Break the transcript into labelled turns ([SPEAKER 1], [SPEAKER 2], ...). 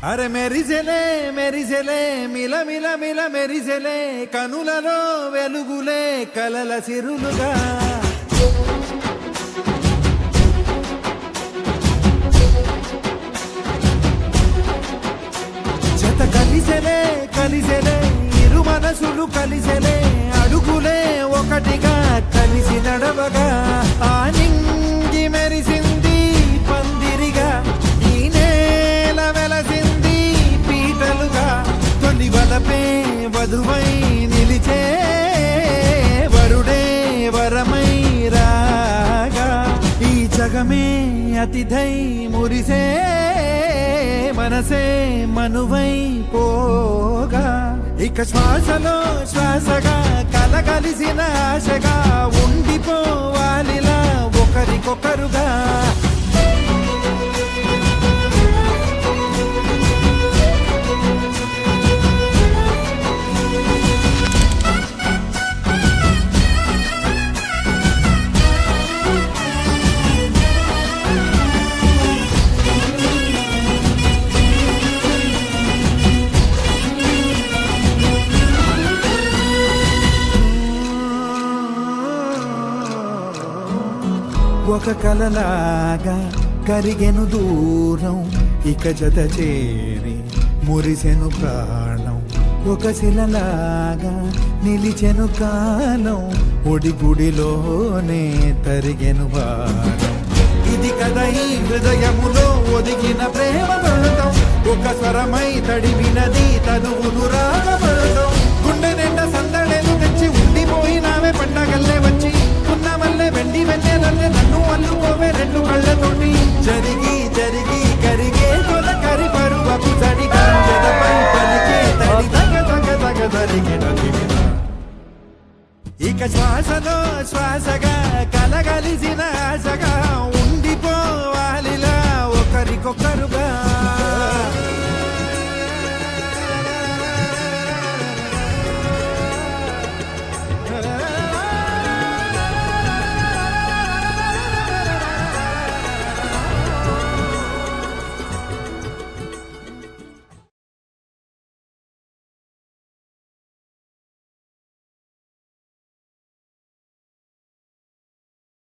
[SPEAKER 1] అరే మెరిసెలే మెరిసెలే మిల మిల మిల మెరిసెలే కనులలో వెలుగులే కలల సిరులుగా జత కలిసెలే కలిసెలే ఇరు మనసులు కలిసెలే అడుగులే ఒకటిగా కలిసి నడవగా ఆ నింగి మెరిసింది పందిరిగా ఈ నేల వెలసింది పీటలుగా తొలి వలపే వధువై నిలిచే వరుడే వరమై రాగా ఈ జగమే అతిథై మురిసే మనసే మనువై పోగా ఇక శ్వాసలో శ్వాసగా కలగలిసిన ఆశగా ఉండిపోవాలిలా ఒకరికొకరుగా ఒక కలలాగా కరిగెను దూరం ఇక జత చేరి మురిసెను ప్రాణం ఒక శిలలాగా నిలిచెను కాలం ఒడిగుడిలోనే తరిగెను భారం ఇది కదా ఈ హృదయములో ఒదిగిన ప్రేమ పడతాం ఒక స్వరమై తడివినది తనువును రాగపడతాం గుండె నిండా సందడేలు తెచ్చి ఉండిపోయినావే పండగల్లే వచ్చి ఉన్నమల్లే వెండి వెన్నెలల్లే నన్ను అల్లుకోవే రెండు కళ్ళతోటి జరిగి జరిగి కరిగే కొల కరి పరువపు జడి గంజెదపై పలికే తడి తగ తగ తగ జరిగిన ఇక శ్వాసలో శ్వాసగా కలగలిసిన ఆశగా